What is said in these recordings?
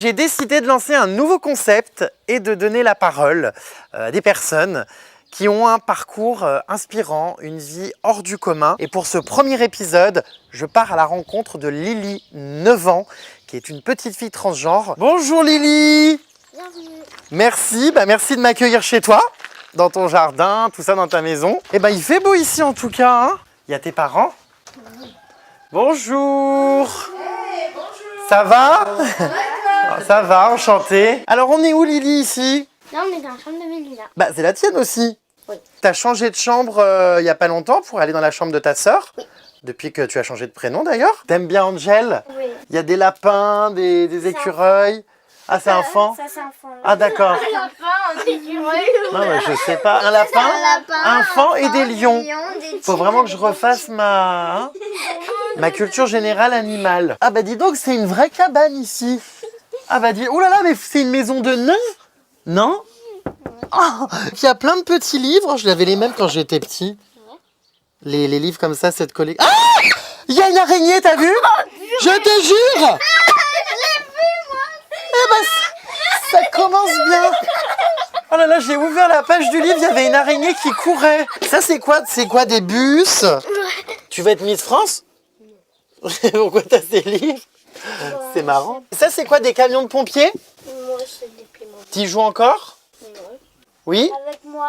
J'ai décidé de lancer un nouveau concept et de donner la parole à des personnes qui ont un parcours inspirant, une vie hors du commun. Et pour ce premier épisode, je pars à la rencontre de Lily, 9 ans, qui est une petite fille transgenre. Bonjour Lily! Bienvenue. Merci, merci de m'accueillir chez toi, dans ton jardin, tout ça dans ta maison. Et il fait beau ici en tout cas, hein. Il y a tes parents? Oui. Bonjour! Hey, bonjour. Ça va? Ça va, enchanté. Alors on est où Lily ici? Là on est dans la chambre de Mélina. C'est la tienne aussi. Oui. T'as changé de chambre il n'y a pas longtemps pour aller dans la chambre de ta sœur? Oui. Depuis que tu as changé de prénom d'ailleurs. T'aimes bien Angel? Oui. Il y a des lapins, des écureuils. Ah c'est un fan? Ça c'est un fan. Ah d'accord. Un lapin, des écureuils. Non mais je sais pas. Un lapin, un fan et des lions. Faut vraiment que je refasse ma culture générale animale. Ah dis donc, c'est une vraie cabane ici. Ah dis, oh là là, mais c'est une maison de nains? Non? Oh, il y a plein de petits livres, je l'avais les mêmes quand j'étais petit. Les livres comme ça, cette collection. Ah! Il y a une araignée, t'as vu? Je te jure! Je l'ai vu moi. Ça commence bien. Oh là là, j'ai ouvert la page du livre, il y avait une araignée qui courait. Ça c'est quoi? C'est quoi, des bus? Tu vas être Miss France? Pourquoi t'as ces livres? C'est marrant. Ça c'est quoi, des camions de pompiers? Moi c'est des Playmobil. T'y joues encore? Oui? Avec moi.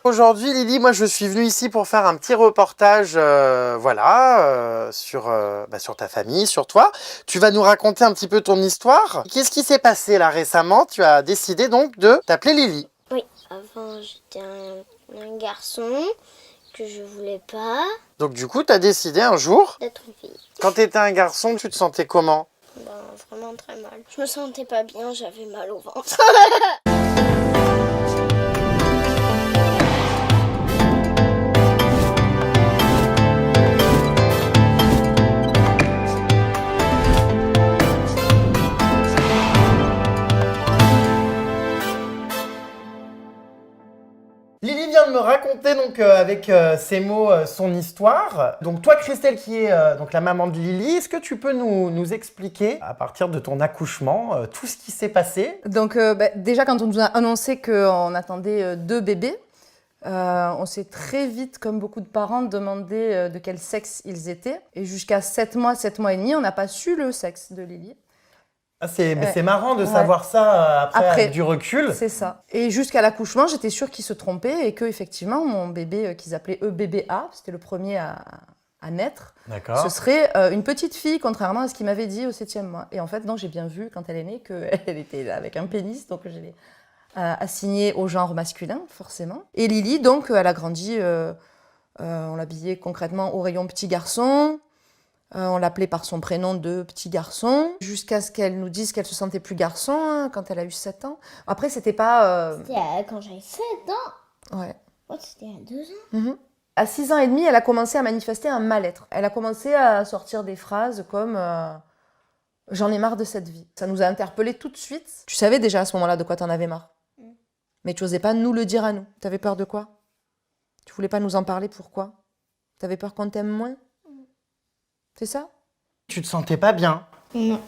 Aujourd'hui, Lily, moi je suis venue ici pour faire un petit reportage sur ta famille, sur toi. Tu vas nous raconter un petit peu ton histoire. Qu'est-ce qui s'est passé là récemment? Tu as décidé donc de t'appeler Lily. Oui, avant j'étais un garçon que je voulais pas. Donc du coup, tu as décidé un jour, D'être une fille. quand tu étais un garçon, tu te sentais comment? Vraiment très mal. Je me sentais pas bien, j'avais mal au ventre. Lily vient de me raconter donc avec ces mots son histoire. Donc toi Christelle qui est donc la maman de Lily, est-ce que tu peux nous expliquer à partir de ton accouchement tout ce qui s'est passé? Donc déjà quand on nous a annoncé qu'on attendait 2 bébés, on s'est très vite, comme beaucoup de parents, demandé de quel sexe ils étaient. Et jusqu'à 7 mois et demi, on n'a pas su le sexe de Lily. Ah, c'est marrant de savoir ça après avec du recul. C'est ça. Et jusqu'à l'accouchement, j'étais sûre qu'ils se trompaient et que effectivement mon bébé, qu'ils appelaient eux bébé A, c'était le premier à naître, ce serait une petite fille, contrairement à ce qu'il m'avait dit au 7e mois. Et en fait, non, j'ai bien vu quand elle est née qu'elle était là avec un pénis, donc je l'ai assignée au genre masculin, forcément. Et Lily, donc, elle a grandi, on l'habillait concrètement au rayon petit garçon. On l'appelait par son prénom de petit garçon, jusqu'à ce qu'elle nous dise qu'elle se sentait plus garçon hein, quand elle a eu 7 ans. Après, c'était pas... C'était quand j'avais 7 ans. Ouais. Oh, c'était à 2 ans. À 6 ans et demi, elle a commencé à manifester un mal-être. Elle a commencé à sortir des phrases comme « J'en ai marre de cette vie ». Ça nous a interpellés tout de suite. Tu savais déjà à ce moment-là de quoi t'en avais marre. Mais tu n'osais pas nous le dire à nous. T'avais peur de quoi? Tu voulais pas nous en parler, pourquoi? T'avais peur qu'on t'aime moins? C'est ça? Tu te sentais pas bien? Non.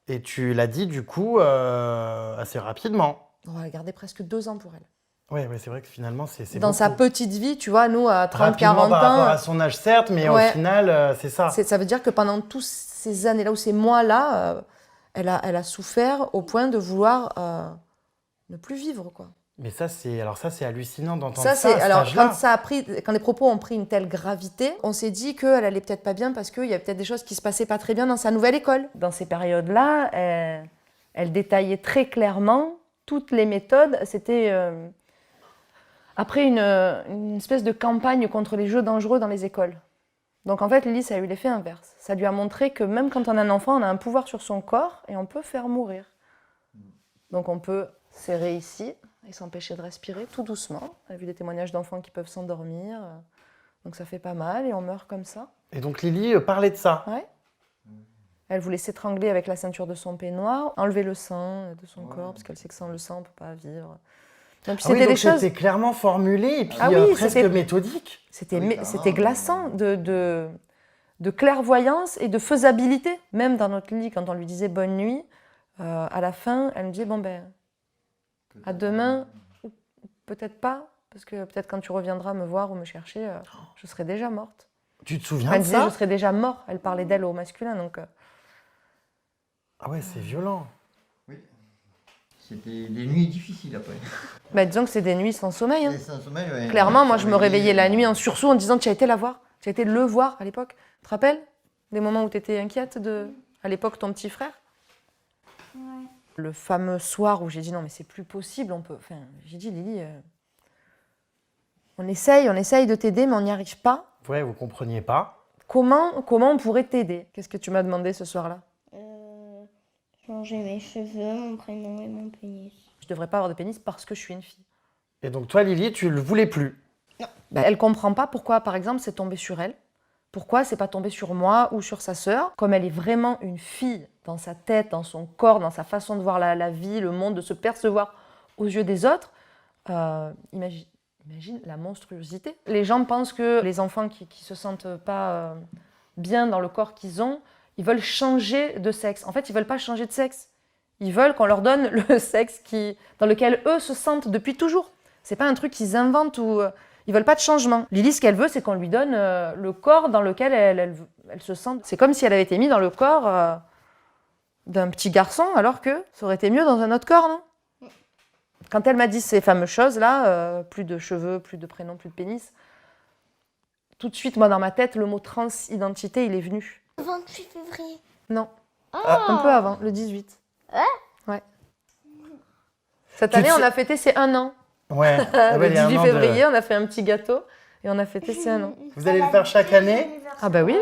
Et tu l'as dit du coup assez rapidement. On a gardé presque 2 ans pour elle. Oui, c'est vrai que finalement c'est dans beaucoup. sa petite vie, tu vois, nous à 30-40 Rapidement ans... par rapport à son âge certes, mais au final c'est ça. Ça veut dire que pendant tous ces années-là ou ces mois-là, elle a souffert au point de vouloir ne plus vivre, quoi. Mais ça c'est hallucinant d'entendre ça. À Alors cet âge-là. quand les propos ont pris une telle gravité, on s'est dit qu'elle allait peut-être pas bien parce qu'il y avait peut-être des choses qui se passaient pas très bien dans sa nouvelle école. Dans ces périodes-là, elle détaillait très clairement toutes les méthodes. C'était après une espèce de campagne contre les jeux dangereux dans les écoles. Donc en fait, Lily, ça a eu l'effet inverse. Ça lui a montré que même quand on a un enfant, on a un pouvoir sur son corps et on peut faire mourir. Donc on peut serrer ici et s'empêcher de respirer tout doucement. On a vu des témoignages d'enfants qui peuvent s'endormir. Donc ça fait pas mal et on meurt comme ça. Et donc Lily parlait de ça. Ouais. Elle voulait s'étrangler avec la ceinture de son peignoir, enlever le sang de son corps, parce qu'elle sait que sans le sang, on ne peut pas vivre. Donc c'était clairement formulé et puis presque méthodique. C'était glaçant de clairvoyance et de faisabilité. Même dans notre lit, quand on lui disait bonne nuit, À la fin, elle me dit, bon ben, à demain, ou peut-être pas, parce que peut-être quand tu reviendras me voir ou me chercher, je serai déjà morte. Tu te souviens Elle de disait, ça? je serai déjà mort. Elle parlait d'elle au masculin, donc... Ah ouais, c'est violent. Oui. C'était des nuits difficiles après. Bah, disons que c'est des nuits sans sommeil. Hein. Et sans sommeil, ouais. Clairement, moi, je me réveillais la nuit en sursaut en disant, tu as été la voir. Tu as été le voir à l'époque. Tu te rappelles des moments où tu étais inquiète à l'époque, ton petit frère? Ouais. Le fameux soir où j'ai dit, non, mais c'est plus possible. Enfin, j'ai dit, Lily, on essaye de t'aider, mais on n'y arrive pas. Ouais, vous compreniez pas. Comment on pourrait t'aider? Qu'est-ce que tu m'as demandé ce soir-là? Changer mes cheveux, mon prénom et mon pénis. Je devrais pas avoir de pénis parce que je suis une fille. Et donc toi, Lily, tu le voulais plus. Ben, elle comprend pas pourquoi, par exemple, c'est tombé sur elle. Pourquoi c'est pas tombé sur moi ou sur sa sœur? Comme elle est vraiment une fille dans sa tête, dans son corps, dans sa façon de voir la vie, le monde, de se percevoir aux yeux des autres, imagine la monstruosité. Les gens pensent que les enfants qui se sentent pas bien dans le corps qu'ils ont, ils veulent changer de sexe. En fait, ils veulent pas changer de sexe. Ils veulent qu'on leur donne le sexe dans lequel eux se sentent depuis toujours. C'est pas un truc qu'ils inventent ou... Ils veulent pas de changement. Lily, ce qu'elle veut, c'est qu'on lui donne le corps dans lequel elle se sent. C'est comme si elle avait été mise dans le corps d'un petit garçon, alors que ça aurait été mieux dans un autre corps, non? Quand elle m'a dit ces fameuses choses-là, plus de cheveux, plus de prénom, plus de pénis, tout de suite, moi, dans ma tête, le mot transidentité, il est venu. 28 février. Non, Ah, un peu avant, le 18. Ouais. Cette Tu année, te- on a fêté ses 1 an. Ouais. Le 18 février, on a fait un petit gâteau et on a fêté ses 1 an. Vous allez le faire chaque année? Ah bah oui,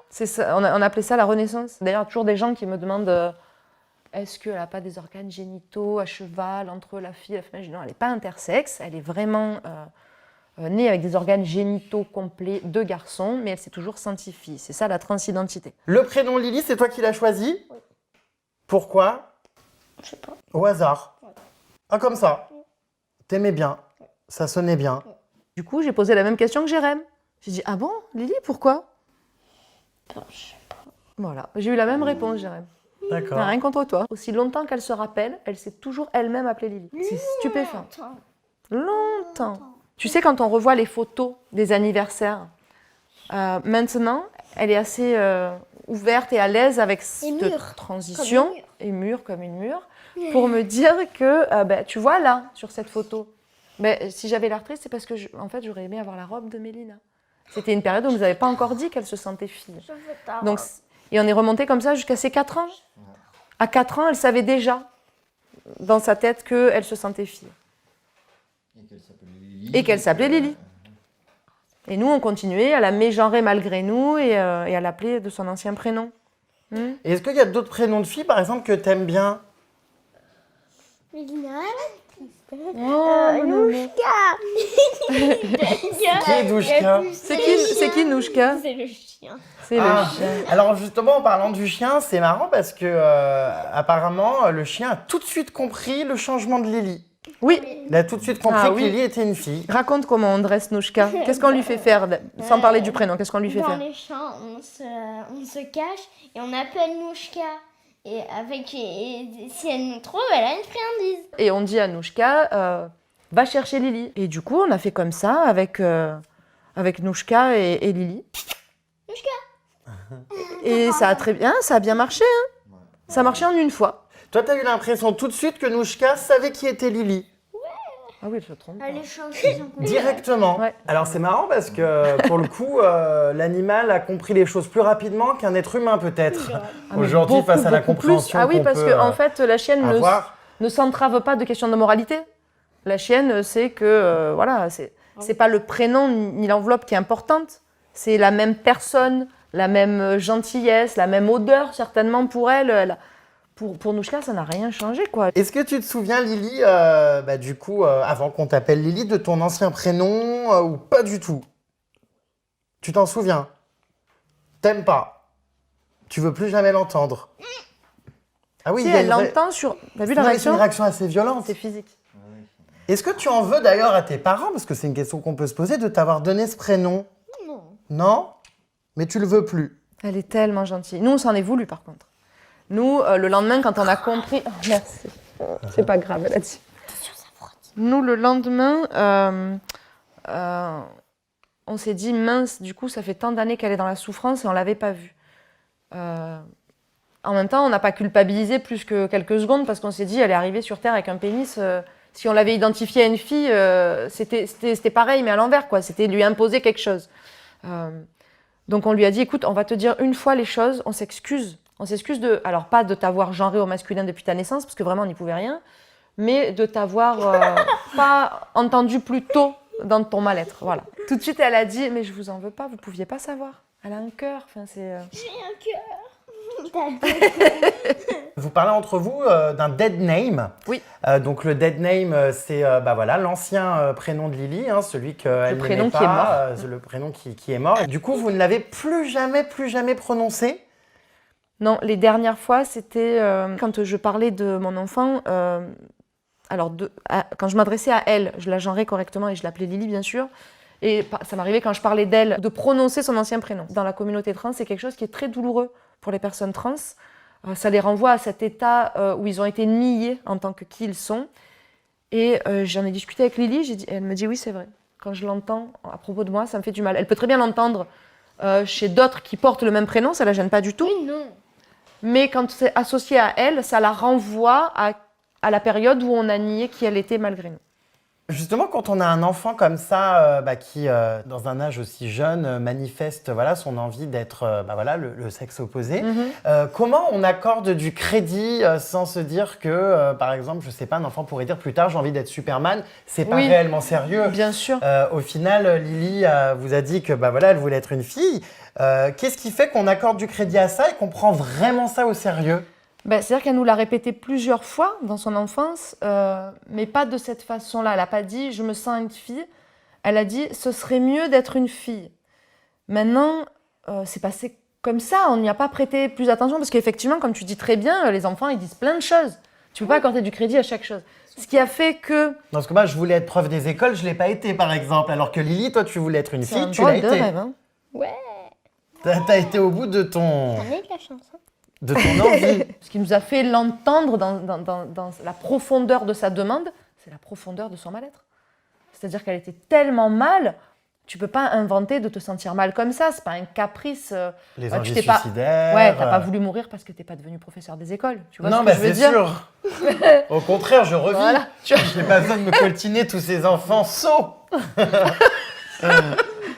c'est ça, on appelait ça la Renaissance. D'ailleurs, il y a toujours des gens qui me demandent est-ce qu'elle n'a pas des organes génitaux à cheval entre la fille et la femelle? Je dis non, elle n'est pas intersexe, elle est vraiment née avec des organes génitaux complets de garçon, mais elle s'est toujours sentie fille. C'est ça la transidentité. Le prénom Lily, c'est toi qui l'as choisi? Oui. Pourquoi? Je sais pas. Au hasard. Ouais. Ah, comme ça. T'aimais bien. Ça sonnait bien. Du coup, j'ai posé la même question que Jérém. J'ai dit ah bon, Lily, pourquoi? Je sais pas. Voilà, j'ai eu la même réponse, Jérém. D'accord. Rien contre toi. Aussi longtemps qu'elle se rappelle, elle s'est toujours elle-même appelée Lily. C'est stupéfiant. Attends. Longtemps. Tu sais, quand on revoit les photos des anniversaires, maintenant, elle est assez ouverte et à l'aise avec cette mûre, transition, comme une mûre. et mûre comme une mûre, pour me dire que, tu vois là, sur cette photo, si j'avais l'air triste, c'est parce que, en fait, j'aurais aimé avoir la robe de Mélina. C'était une période où on ne nous avait pas encore dit qu'elle se sentait fille. Je veux ta Donc, robe. et on est remonté comme ça jusqu'à ses 4 ans. À 4 ans, elle savait déjà, dans sa tête, qu'elle se sentait fille. Et qu'elle s'appelait Lily. Et nous, on continuait à la mégenrer malgré nous et à l'appeler de son ancien prénom. Et est-ce qu'il y a d'autres prénoms de filles, par exemple, que t'aimes bien? Mélina. Nouchka. Qui est Douchka? C'est qui Nouchka? C'est le chien. C'est Ah, le chien. alors justement, en parlant du chien, c'est marrant parce que apparemment, le chien a tout de suite compris le changement de Lily. Oui. Il a tout de suite compris Ah que oui. Lily était une fille. Raconte comment on dresse Nouchka. Qu'est-ce qu'on lui fait faire, sans parler du prénom, qu'est-ce qu'on lui fait Dans faire? les champs, on se cache et on appelle Nouchka. Et si elle nous trouve, elle a une friandise. Et on dit à Nouchka, va chercher Lily. Et du coup, on a fait comme ça avec Nouchka et Lily. Et ça a bien marché. Hein. Ça a marché en une fois. Toi, t'as eu l'impression tout de suite que Nouchka savait qui était Lily. Ah oui, elle se trompe. Elle est chanceuse. Directement. Ouais. Alors c'est marrant parce que pour le coup, l'animal a compris les choses plus rapidement qu'un être humain peut-être. Aujourd'hui, face à la Beaucoup plus. compréhension Ah oui, qu'on parce peut que en fait, la chienne avoir. ne s'entrave pas de questions de moralité. La chienne sait que voilà, c'est pas le prénom ni l'enveloppe qui est importante. C'est la même personne, la même gentillesse, la même odeur certainement pour elle. Pour Nouchka, ça n'a rien changé, quoi. Est-ce que tu te souviens, Lily, du coup, avant qu'on t'appelle Lily, de ton ancien prénom ou pas du tout? Tu t'en souviens? T'aimes pas? Tu veux plus jamais l'entendre? Ah oui, Si il y a elle une ré- l'entend sur... T'as vu la Non, mais c'est réaction? une réaction assez violente. C'est physique. Est-ce que tu en veux d'ailleurs à tes parents, parce que c'est une question qu'on peut se poser, de t'avoir donné ce prénom? Non. Non? Mais tu le veux plus? Elle est tellement gentille. Nous, on s'en est voulu, par contre. Nous, le lendemain, quand on a compris... Oh, merci. C'est pas grave, elle a dit. Nous, le lendemain, on s'est dit, mince, du coup, ça fait tant d'années qu'elle est dans la souffrance et on ne l'avait pas vue. En même temps, on n'a pas culpabilisé plus que quelques secondes parce qu'on s'est dit, elle est arrivée sur Terre avec un pénis. Si on l'avait identifiée à une fille, c'était pareil, mais à l'envers, quoi. C'était lui imposer quelque chose. Donc on lui a dit, écoute, on va te dire une fois les choses, on s'excuse. On s'excuse alors pas de t'avoir genré au masculin depuis ta naissance, parce que vraiment on n'y pouvait rien, mais de t'avoir pas entendu plus tôt dans ton mal-être. Voilà. Tout de suite, elle a dit, mais je vous en veux pas, vous pouviez pas savoir. Elle a un cœur. Enfin, c'est. J'ai un cœur. Vous parlez entre vous d'un dead name. Oui. Donc le dead name, c'est voilà, l'ancien prénom de Lily, hein, celui qu'elle n'aimait pas, qui est mort. le prénom qui est mort. Et du coup, vous ne l'avez plus jamais prononcé. Non, les dernières fois, c'était quand je parlais de mon enfant. Quand je m'adressais à elle, je la genrais correctement et je l'appelais Lily, bien sûr. Et ça m'arrivait quand je parlais d'elle de prononcer son ancien prénom. Dans la communauté trans, c'est quelque chose qui est très douloureux pour les personnes trans. Ça les renvoie à cet état où ils ont été niés en tant que qui ils sont. Et j'en ai discuté avec Lily, elle me dit oui, c'est vrai. Quand je l'entends à propos de moi, ça me fait du mal. Elle peut très bien l'entendre chez d'autres qui portent le même prénom, ça la gêne pas du tout. Oui, non. Mais quand c'est associé à elle, ça la renvoie à la période où on a nié qui elle était malgré nous. Justement, quand on a un enfant comme ça, qui, dans un âge aussi jeune, manifeste son envie d'être le sexe opposé, comment on accorde du crédit sans se dire que, par exemple, je sais pas, un enfant pourrait dire plus tard, j'ai envie d'être Superman, c'est pas réellement sérieux. Bien sûr. Au final, Lily vous a dit que elle voulait être une fille. Qu'est-ce qui fait qu'on accorde du crédit à ça et qu'on prend vraiment ça au sérieux ? C'est-à-dire qu'elle nous l'a répété plusieurs fois dans son enfance, mais pas de cette façon-là. Elle n'a pas dit « je me sens une fille ». Elle a dit « ce serait mieux d'être une fille ». Maintenant, c'est passé comme ça, on n'y a pas prêté plus attention, parce qu'effectivement, comme tu dis très bien, les enfants, ils disent plein de choses. Tu ne peux pas accorder du crédit à chaque chose. Ce qui a fait que... Parce que moi, je voulais être prof des écoles, je ne l'ai pas été, par exemple. Alors que Lily, toi, tu voulais être une fille, tu l'as été. Rêve, hein. Ouais. T'as été au bout de ton... On a eu de la chance. Hein. De ton envie. Ce qui nous a fait l'entendre dans la profondeur de sa demande, c'est la profondeur de son mal-être. C'est-à-dire qu'elle était tellement mal, tu peux pas inventer de te sentir mal comme ça, c'est pas un caprice. Les envies suicidaires. Ouais, t'as pas voulu mourir parce que t'es pas devenu professeur des écoles. Tu vois non, ce que je veux dire ? sûr. Au contraire, je revis. Voilà. J'ai pas besoin de me coltiner tous ces enfants sots.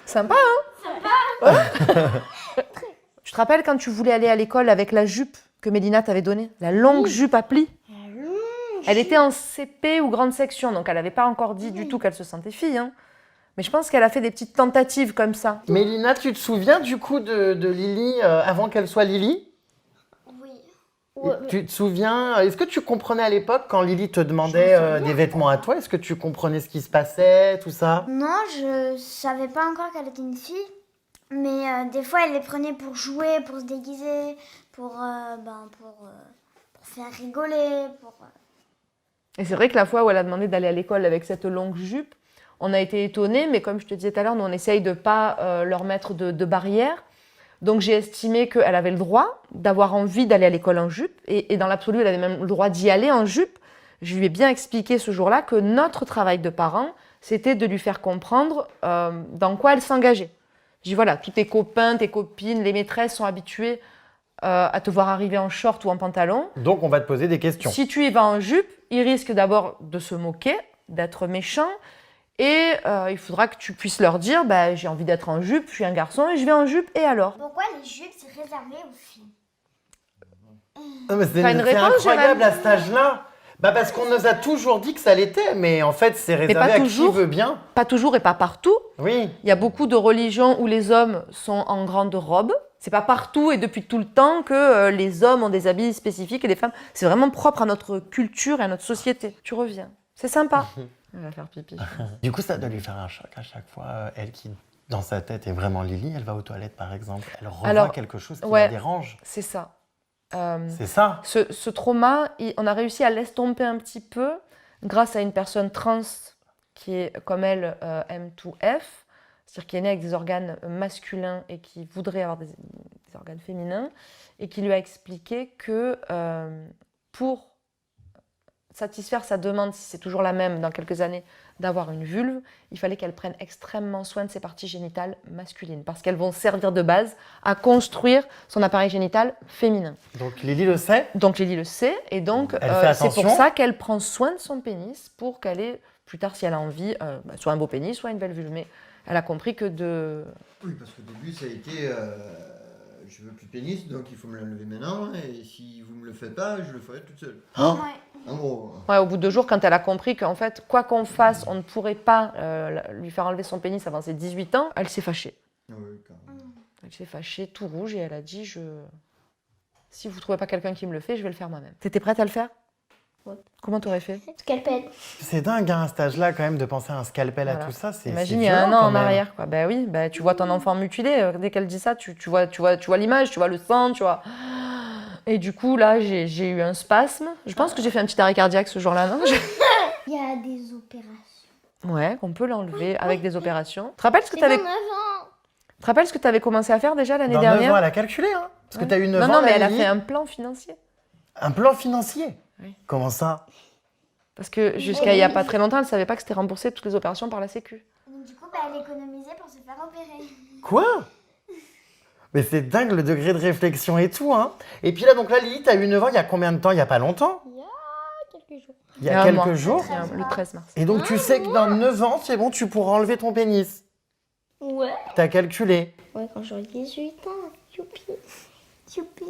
Sympa, hein ? Sympa. Tu te rappelles quand tu voulais aller à l'école avec la jupe que Mélina t'avait donnée ? La longue jupe à plis. Elle était en CP ou grande section, donc elle n'avait pas encore dit du tout qu'elle se sentait fille. Hein. Mais je pense qu'elle a fait des petites tentatives comme ça. Mélina, tu te souviens du coup de Lily avant qu'elle soit Lily ? Oui. Tu te souviens, est-ce que tu comprenais à l'époque quand Lily te demandait des vêtements à toi ? Est-ce que tu comprenais ce qui se passait, tout ça ? Non, je savais pas encore qu'elle était une fille. Mais des fois, elle les prenait pour jouer, pour se déguiser, pour faire rigoler. Et c'est vrai que la fois où elle a demandé d'aller à l'école avec cette longue jupe, on a été étonnés, mais comme je te disais tout à l'heure, nous on essaye de ne pas leur mettre de barrière. Donc j'ai estimé qu'elle avait le droit d'avoir envie d'aller à l'école en jupe, et dans l'absolu, elle avait même le droit d'y aller en jupe. Je lui ai bien expliqué ce jour-là que notre travail de parents, c'était de lui faire comprendre dans quoi elle s'engageait. Je dis voilà, tous tes copains, tes copines, les maîtresses sont habitués à te voir arriver en short ou en pantalon. Donc on va te poser des questions. Si tu y vas en jupe, ils risquent d'abord de se moquer, d'être méchants, et il faudra que tu puisses leur dire j'ai envie d'être en jupe, je suis un garçon et je vais en jupe, et alors ? Pourquoi les jupes, c'est réservé aux filles ? Non, mais c'est T'as une réponse, incroyable Jérôme ? à cet âge-là. Parce qu'on nous a toujours dit que ça l'était, mais en fait c'est réservé à qui veut bien. Pas toujours et pas partout. Oui. Il y a beaucoup de religions où les hommes sont en grande robe. C'est pas partout et depuis tout le temps que les hommes ont des habits spécifiques et les femmes. C'est vraiment propre à notre culture et à notre société. Tu reviens. C'est sympa. Elle va faire pipi. Du coup, ça doit lui faire un choc à chaque fois. Elle qui, dans sa tête, est vraiment Lily, elle va aux toilettes par exemple. Elle revoit quelque chose qui la dérange. C'est ça. C'est ça. Ce trauma, on a réussi à l'estomper un petit peu grâce à une personne trans qui est, comme elle, M2F. c'est-à-dire qui est né avec des organes masculins et qui voudrait avoir des organes féminins, et qui lui a expliqué que pour satisfaire sa demande, si c'est toujours la même dans quelques années, d'avoir une vulve, il fallait qu'elle prenne extrêmement soin de ses parties génitales masculines, parce qu'elles vont servir de base à construire son appareil génital féminin. Donc Lily le sait. Donc Lily le sait, et donc Elle fait c'est pour attention. ça qu'elle prend soin de son pénis, pour qu'elle ait, plus tard, si elle a envie, soit un beau pénis, soit une belle vulve. Mais elle a compris que de... Oui, parce qu'au début, ça a été je veux plus de pénis, donc il faut me l'enlever maintenant, et si vous me le faites pas, je le ferai toute seule. Hein Ouais. En gros. Ouais, au bout de 2 jours, quand elle a compris qu'en fait, quoi qu'on fasse, on ne pourrait pas lui faire enlever son pénis avant ses 18 ans, elle s'est fâchée. Ah oui, carrément. Elle s'est fâchée, tout rouge, et elle a dit, si vous ne trouvez pas quelqu'un qui me le fait, je vais le faire moi-même. T'étais prête à le faire? Ouais. Comment t'aurais fait? Scalpel. C'est dingue à un stage-là quand même de penser à un scalpel à Voilà. tout ça. Imagine, c'est il y a un violent, an quand en même. arrière, quoi. Ben oui, ben, tu vois ton enfant mutilé, dès qu'elle dit ça, tu vois l'image, tu vois le sang, tu vois... Et du coup, là, j'ai eu un spasme. Je pense que j'ai fait un petit arrêt cardiaque ce jour-là, non? Il y a des opérations. Ouais, qu'on peut l'enlever avec des opérations. Tu te rappelles ce que C'est tu avais... dans 9 ans. Tu te rappelles ce que tu avais commencé à faire déjà l'année Dans 9 dernière? ans, elle a calculé, hein. Parce que Ouais. tu as eu 9 ans. Non, mais là, elle a Lily. fait un plan financier. Un plan financier. Oui. Comment ça? Parce que jusqu'à il n'y a pas très longtemps, elle ne savait pas que c'était remboursé toutes les opérations par la Sécu. Donc du coup, elle économisait pour se faire opérer. Quoi? Mais c'est dingue le degré de réflexion et tout, hein. Et puis là, donc là, Lily, t'as eu 9 ans il y a combien de temps? Il y a pas longtemps? Il y a quelques jours. Il y a un quelques mois. jours. Le 13 mars. Et donc tu sais que dans 9 ans, c'est bon, tu pourras enlever ton pénis. Ouais. T'as calculé. Ouais, quand j'aurai 18 ans. Youpi. Youpi.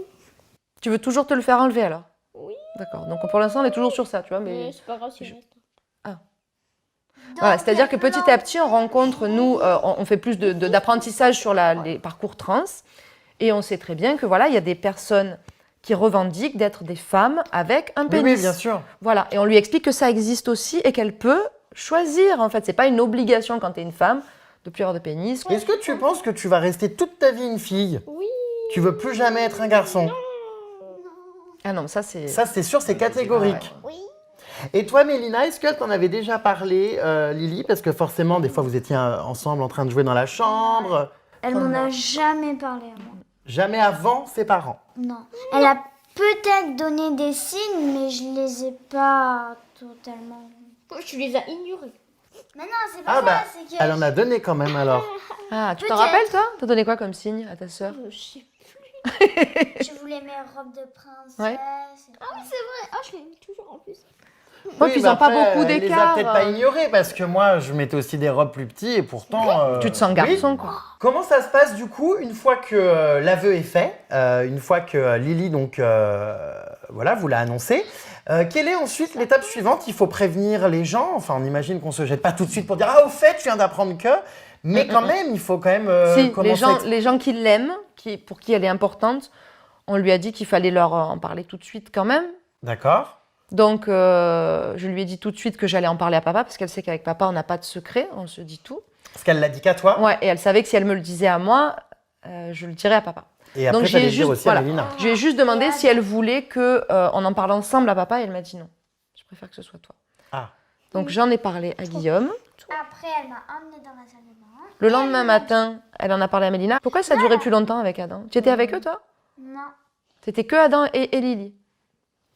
Tu veux toujours te le faire enlever alors? Oui. D'accord. Donc pour l'instant, on est toujours sur ça, tu vois. Mais c'est pas grave si je reste. voilà, c'est-à-dire que petit à petit, on rencontre, nous, on fait plus d'apprentissage sur les parcours trans. Et on sait très bien que voilà, il y a des personnes qui revendiquent d'être des femmes avec un Oui, pénis. oui, bien sûr. Voilà, et on lui explique que ça existe aussi et qu'elle peut choisir. En fait, c'est pas une obligation quand tu es une femme de plus avoir de pénis. Est-ce que tu penses que tu vas rester toute ta vie une fille? Oui. Tu veux plus jamais être un garçon? Ah non, mais ça c'est. Ça, c'est sûr, c'est catégorique. Oui. Et toi, Mélina, est-ce que t'en avais déjà parlé, Lily? Parce que forcément, des fois, vous étiez ensemble en train de jouer dans la chambre. Elle m'en a jamais parlé à moi. Jamais avant ses parents. Non. Elle a peut-être donné des signes, mais je les ai pas totalement. Tu les as ignorés. Mais non, c'est pas Ah ça, bah, c'est que elle en a donné quand même alors. Ah, tu t'en Peut-être. rappelles toi? T'as donné quoi comme signe à ta sœur? Je sais. je voulais mes robes de princesse. Ouais. et tout. Ah oui, c'est vrai. Ah, je l'ai toujours en plus. Ouais, puis ils bah ont pas après, beaucoup Elle les a d'écart. peut-être pas ignorés parce que moi, je mettais aussi des robes plus petites et pourtant. Tu te sens garçon, oui. quoi. Comment ça se passe du coup une fois que l'aveu est fait, une fois que Lily donc voilà vous l'a annoncé, quelle est ensuite l'étape suivante? Il faut prévenir les gens. Enfin, on imagine qu'on se jette pas tout de suite pour dire ah au fait, tu viens d'apprendre que. Mais quand même, il faut quand même Si, commencer. les gens qui l'aiment, pour qui elle est importante, on lui a dit qu'il fallait leur en parler tout de suite quand même. D'accord. Donc, je lui ai dit tout de suite que j'allais en parler à papa, parce qu'elle sait qu'avec papa, on n'a pas de secret, on se dit tout. Parce qu'elle l'a dit qu'à toi. Ouais, et elle savait que si elle me le disait à moi, je le dirais à papa. Et après, Donc, t'allais j'ai dire juste- aussi voilà. à Mélina. Je lui ai juste demandé si elle voulait qu'on en parle ensemble à papa, et elle m'a dit non. Je préfère que ce soit toi. Ah. Donc, j'en ai parlé à Guillaume. Après, elle m'a emmenée dans la salle de bain. Le lendemain matin, elle en a parlé à Mélina. Pourquoi ça a duré plus longtemps avec Adam? Tu étais avec eux, toi? Non. C'était que Adam et Lily.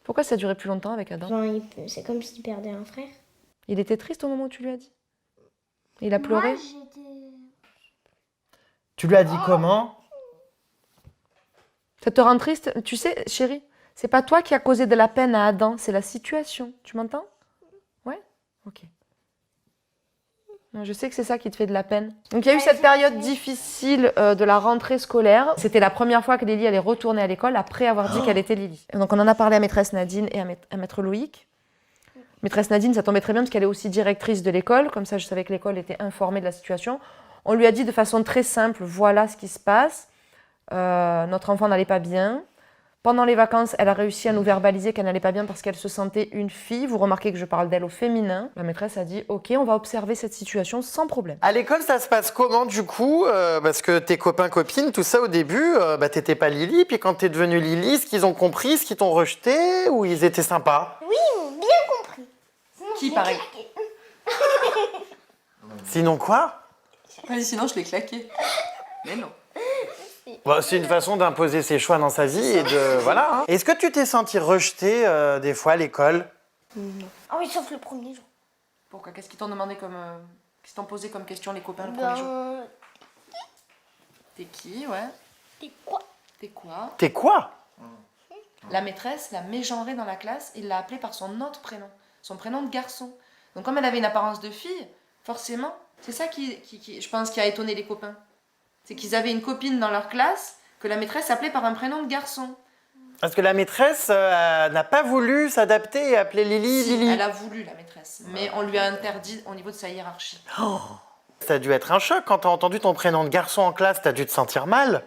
Pourquoi ça a duré plus longtemps avec Adam? Genre, c'est comme s'il perdait un frère. Il était triste au moment où tu lui as dit? Il a pleuré? Moi, j'étais. Tu lui as dit comment? Ça te rend triste? Tu sais, chérie, c'est pas toi qui as causé de la peine à Adam, c'est la situation. Tu m'entends? Ouais? Ok. Je sais que c'est ça qui te fait de la peine. Donc il y a eu cette période difficile de la rentrée scolaire. C'était la première fois que Lily allait retourner à l'école après avoir dit qu'elle était Lily. Et donc on en a parlé à maîtresse Nadine et à maître Loïc. Maîtresse Nadine, ça tombait très bien parce qu'elle est aussi directrice de l'école. Comme ça, je savais que l'école était informée de la situation. On lui a dit de façon très simple, voilà ce qui se passe. Notre enfant n'allait pas bien. Pendant les vacances, elle a réussi à nous verbaliser qu'elle n'allait pas bien parce qu'elle se sentait une fille. Vous remarquez que je parle d'elle au féminin. La maîtresse a dit « Ok, on va observer cette situation sans problème. À l'école, ça se passe comment du coup? Parce que tes copains, copines, tout ça au début, t'étais pas Lily. Puis quand t'es devenue Lily, ce qu'ils ont compris, ce qu'ils t'ont rejeté, ou ils étaient sympas? Bien compris. Sinon, Qui je paraît vais claquer. Sinon quoi? Oui, sinon je l'ai claqué. Mais non. Bon, c'est une façon d'imposer ses choix dans sa vie et de... Voilà. Hein. Est-ce que tu t'es senti rejetée des fois à l'école? Ah oui, sauf le premier jour. Pourquoi? Qu'est-ce qu'ils t'ont demandé comme... Qu'est-ce qu'ils t'ont posé comme question les copains le premier jour? T'es qui, ouais? T'es quoi? T'es quoi? T'es quoi? La maîtresse l'a mégenré dans la classe et l'a appelé par son autre prénom, son prénom de garçon. Donc comme elle avait une apparence de fille, forcément, c'est ça qui je pense, qui a étonné les copains. C'est qu'ils avaient une copine dans leur classe que la maîtresse appelait par un prénom de garçon. Parce que la maîtresse n'a pas voulu s'adapter et appeler Lily Si, Lily. elle a voulu, la maîtresse, mais on lui a interdit au niveau de sa hiérarchie. Oh, ça a dû être un choc quand t'as entendu ton prénom de garçon en classe, t'as dû te sentir mal.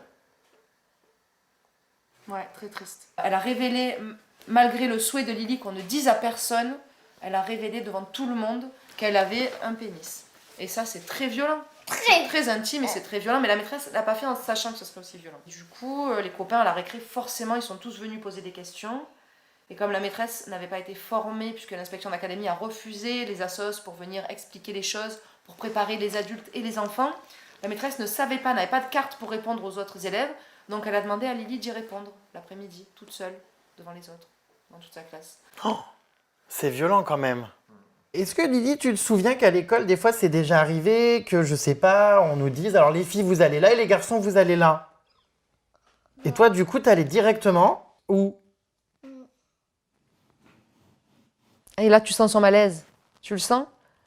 Ouais, très triste. Elle a révélé, malgré le souhait de Lily qu'on ne dise à personne, elle a révélé devant tout le monde qu'elle avait un pénis. Et ça, c'est très violent. C'est très intime et c'est très violent, mais la maîtresse l'a pas fait en sachant que ce serait aussi violent. Du coup, les copains à la récré, forcément, ils sont tous venus poser des questions. Et comme la maîtresse n'avait pas été formée, puisque l'inspection d'académie a refusé les assos pour venir expliquer les choses, pour préparer les adultes et les enfants, la maîtresse ne savait pas, n'avait pas de carte pour répondre aux autres élèves. Donc elle a demandé à Lily d'y répondre l'après-midi, toute seule, devant les autres, dans toute sa classe. Oh, c'est violent quand même. Est-ce que Lily, tu te souviens qu'à l'école, des fois, c'est déjà arrivé que, je sais pas, on nous dise, alors les filles, vous allez là et les garçons, vous allez là. Et toi, du coup, t'allais directement où? Et là, tu sens son malaise. Tu le sens?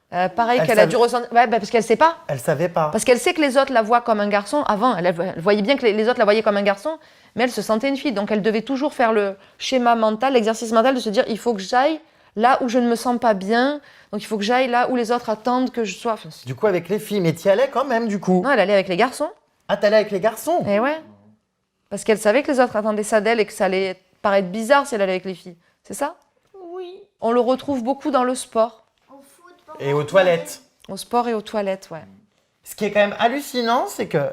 Pareil Elle qu'elle a savait- dû ressentir... Ouais, parce qu'elle sait pas. Elle savait pas. Parce qu'elle sait que les autres la voient comme un garçon. Avant, elle voyait bien que les autres la voyaient comme un garçon, mais elle se sentait une fille. Donc elle devait toujours faire le schéma mental, l'exercice mental de se dire, il faut que j'aille là où je ne me sens pas bien. Donc il faut que j'aille là où les autres attendent que je sois... Enfin, Du coup, avec les filles, mais t'y allais quand même, du coup. non, elle allait avec les garçons. Ah, t'allais avec les garçons? Et ouais. Parce qu'elle savait que les autres attendaient ça d'elle et que ça allait paraître bizarre si elle allait avec les filles. C'est ça? Oui. On le retrouve beaucoup dans le sport. Au foot, Et aux toilettes. Au sport et aux toilettes, ouais. Ce qui est quand même hallucinant, c'est que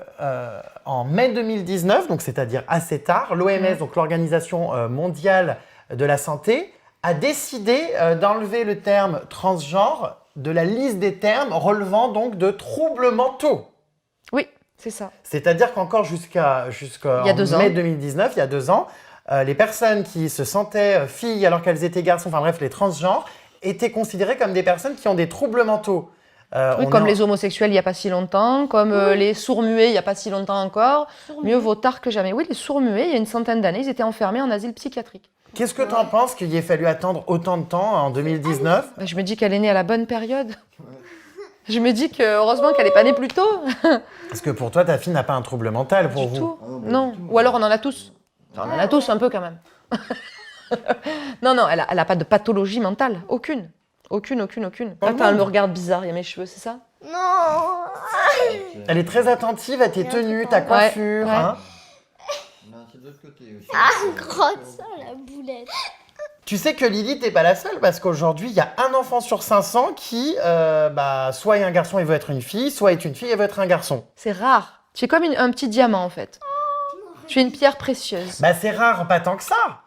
en mai 2019, donc c'est-à-dire assez tard, l'OMS, donc l'Organisation mondiale de la santé, a décidé d'enlever le terme transgenre de la liste des termes relevant donc de troubles mentaux. Oui, c'est ça. C'est-à-dire qu'encore jusqu'à Il y a 2 ans. mai 2019, il y a 2 ans, les personnes qui se sentaient filles alors qu'elles étaient garçons, enfin bref, les transgenres, étaient considérées comme des personnes qui ont des troubles mentaux. Oui, comme les homosexuels il n'y a pas si longtemps, comme les sourds-muets il n'y a pas si longtemps encore. Mieux vaut tard que jamais. Oui, les sourds-muets, il y a une centaine d'années, ils étaient enfermés en asile psychiatrique. Qu'est-ce que tu en penses qu'il y ait fallu attendre autant de temps en 2019? Bah, je me dis qu'elle est née à la bonne période. Je me dis que heureusement qu'elle n'est pas née plus tôt. Parce que pour toi, ta fille n'a pas un trouble mental pour Du vous. tout. Ah non, Non. du tout. Ou alors on en a tous. Enfin, on en a tous un peu quand même. Non, elle a pas de pathologie mentale. Aucune. Aucune. Attends, elle me regarde bizarre, il y a mes cheveux, c'est ça? Non. Elle est très attentive à tes tenues, ta coiffure. Ouais. Hein. Non, c'est de l'autre côté aussi. Grotte ça, la boulette. Tu sais que Lily, t'es pas la seule parce qu'aujourd'hui, il y a un enfant sur 500 qui, soit est un garçon et veut être une fille, soit est une fille et veut être un garçon. C'est rare. Tu es comme un petit diamant en fait. Tu es une pierre précieuse. Bah c'est rare, pas tant que ça.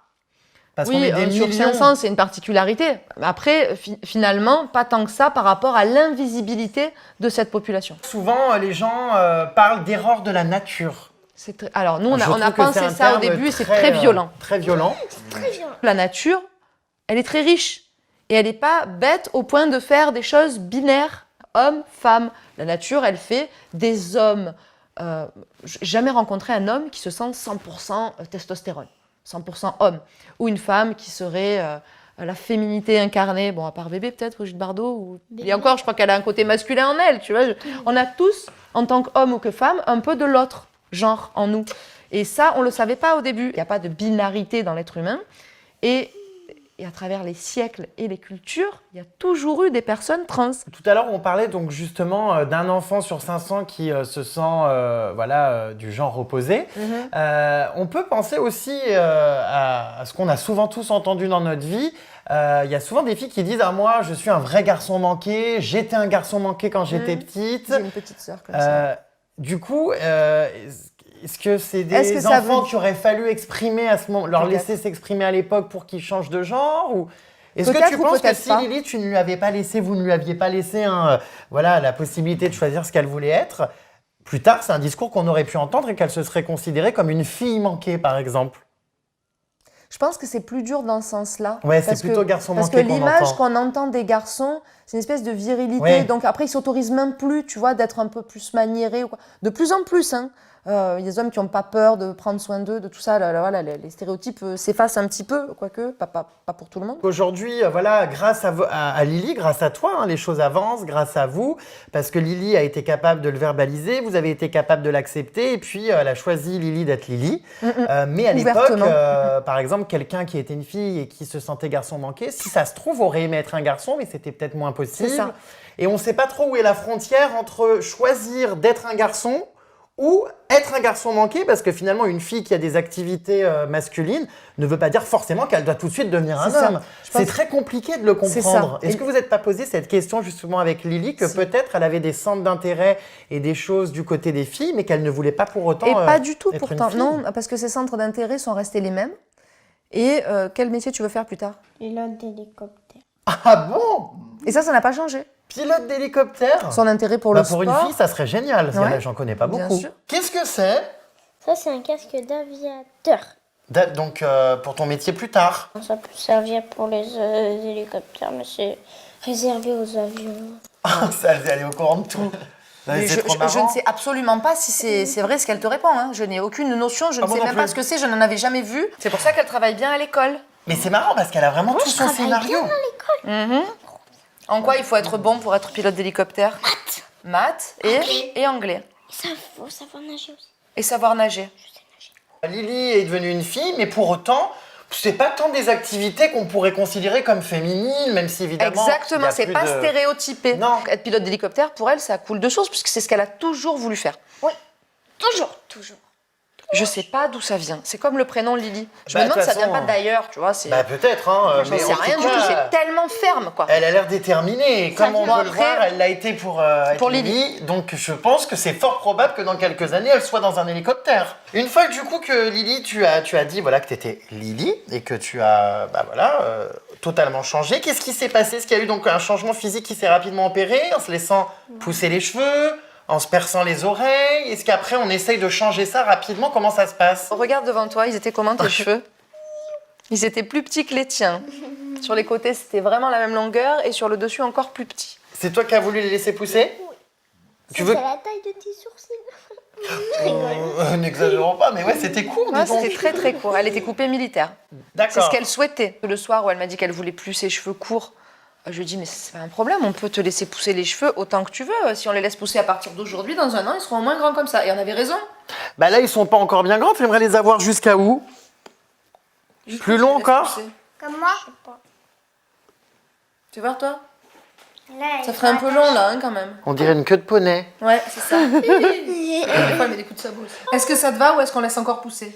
Parce qu'on Oui, est des sur millions. 500, c'est une particularité. Après, finalement, pas tant que ça par rapport à l'invisibilité de cette population. Souvent, les gens parlent d'erreur de la nature. Alors, nous, on Je a trouve que pensé c'est un ça au terme début et c'est très, très violent. Très violent. Très bien. La nature, elle est très riche. Et elle n'est pas bête au point de faire des choses binaires, homme, femme. La nature, elle fait des hommes. J'ai jamais rencontré un homme qui se sent 100% testostérone, 100% homme. Ou une femme qui serait la féminité incarnée, bon, à part bébé peut-être, Brigitte Bardot. Et encore, je crois qu'elle a un côté masculin en elle, tu vois. On a tous, en tant qu'homme ou que femme, un peu de l'autre genre en nous. Et ça, on ne le savait pas au début. Il n'y a pas de binarité dans l'être humain. Et à travers les siècles et les cultures, il y a toujours eu des personnes trans. Tout à l'heure, on parlait donc justement d'un enfant sur 500 qui se sent du genre opposé. On peut penser aussi à ce qu'on a souvent tous entendu dans notre vie. Il y a souvent des filles qui disent « Ah, moi, je suis un vrai garçon manqué. J'étais un garçon manqué quand j'étais petite. » J'ai une petite sœur comme ça. Du coup, est-ce que c'est des Est-ce que ça enfants veut- qui auraient fallu exprimer à ce moment, leur Peut-être. laisser s'exprimer à l'époque pour qu'ils changent de genre ou Est-ce que Peut-être tu ou penses que peut-être si pas. Lily, tu ne lui avais pas laissé, vous ne lui aviez pas laissé voilà, la possibilité de choisir ce qu'elle voulait être, plus tard, c'est un discours qu'on aurait pu entendre et qu'elle se serait considérée comme une fille manquée, par exemple? Je pense que c'est plus dur dans ce sens-là. Ouais, c'est Parce plutôt que, garçon Parce que manqué qu'on l'image entend. qu'on entend des garçons, c'est une espèce de virilité. Ouais. Donc après, ils s'autorisent même plus, tu vois, d'être un peu plus maniérés. Ou quoi. De plus en plus, hein. Il y a des hommes qui n'ont pas peur de prendre soin d'eux, de tout ça. Voilà, les stéréotypes s'effacent un petit peu, quoique, pas pour tout le monde. Aujourd'hui, voilà, grâce à Lily, grâce à toi, hein, les choses avancent, grâce à vous, parce que Lily a été capable de le verbaliser, vous avez été capable de l'accepter, et puis elle a choisi Lily d'être Lily. Mais à l'époque, Ouvertement. par exemple, quelqu'un qui était une fille et qui se sentait garçon manqué, si ça se trouve, aurait aimé être un garçon, mais c'était peut-être moins possible. C'est ça. Et on ne sait pas trop où est la frontière entre choisir d'être un garçon ou être un garçon manqué, parce que finalement, une fille qui a des activités masculines ne veut pas dire forcément qu'elle doit tout de suite devenir un C'est ça. homme. Je pense C'est très compliqué de le C'est comprendre. ça. Est-ce Et- que vous n'êtes pas posé cette question justement avec Lily, que Si. peut-être elle avait des centres d'intérêt et des choses du côté des filles, mais qu'elle ne voulait pas pour autant Et pas du tout être pourtant. une fille? Non, parce que ces centres d'intérêt sont restés les mêmes. Et quel métier tu veux faire plus tard? Pilote d'hélicoptère. Ah bon? Et ça n'a pas changé. Pilote d'hélicoptère? Son intérêt pour Bah, le pour sport. une fille, ça serait génial. Ouais. J'en connais pas Bien beaucoup. sûr. Qu'est-ce que c'est? Ça, c'est un casque d'aviateur. Donc, pour ton métier plus tard. Ça peut servir pour les hélicoptères, mais c'est réservé aux avions. Ça, elle est au courant de tout. Mais C'est je, trop je marrant. ne sais absolument pas si c'est vrai ce qu'elle te répond. Hein. Je n'ai aucune notion, je ne moi sais non même plus. pas ce que c'est, je n'en avais jamais vu. C'est pour ça qu'elle travaille bien à l'école. Mais c'est marrant parce qu'elle a vraiment tout son scénario. En quoi il faut être bon pour être pilote d'hélicoptère? Maths et anglais. Ça, faut savoir nager aussi. Et savoir nager. Lily est devenue une fille, mais pour autant, c'est pas tant des activités qu'on pourrait considérer comme féminines, même si évidemment. il y Exactement, a c'est plus pas de- stéréotypé. Non. Être pilote d'hélicoptère, pour elle, ça coule de source, puisque c'est ce qu'elle a toujours voulu faire. Toujours. Je sais pas d'où ça vient. C'est comme le prénom Lily. Je Bah, me demande de si ça toute vient pas façon, d'ailleurs, tu vois. C'est... Bah peut-être, hein. J'en mais sais en rien tout du tout, cas, c'est tellement ferme, quoi. Elle a l'air déterminée. Comme on Bon, peut le après, voir, elle l'a été pour pour Lily. Donc je pense que c'est fort probable que dans quelques années, elle soit dans un hélicoptère. Une fois que du coup que Lily, tu as dit voilà que tu étais Lily et que tu as totalement changé. Qu'est-ce qui s'est passé? Est-ce qu'il y a eu donc un changement physique qui s'est rapidement opéré en se laissant pousser les cheveux, en se perçant les oreilles? Est-ce qu'après on essaye de changer ça rapidement? Comment ça se passe? Regarde devant toi, ils étaient comment tes cheveux? Ils étaient plus petits que les tiens. Sur les côtés, c'était vraiment la même longueur et sur le dessus, encore plus petit. C'est toi qui as voulu les laisser pousser? Tu veux C'est la taille de tes sourcils. N'exagérons pas, mais ouais, c'était court. Ouais, dis donc. c'était très très court. Elle était coupée militaire. C'est D'accord. ce qu'elle souhaitait. Le soir où elle m'a dit qu'elle voulait plus ses cheveux courts, je lui ai dit mais c'est pas un problème, on peut te laisser pousser les cheveux autant que tu veux. Si on les laisse pousser à partir d'aujourd'hui, dans un an, ils seront au moins grands comme ça. Et on avait raison. Bah là, ils sont pas encore bien grands. Tu aimerais les avoir jusqu'à où? Plus long encore? Comme moi. Tu vois toi? Là, Ça ferait un peu long là hein, quand même. On dirait une queue de poney. Ouais, c'est ça. Des fois, elle met des coups de sabot aussi. Est-ce que ça te va ou est-ce qu'on laisse encore pousser?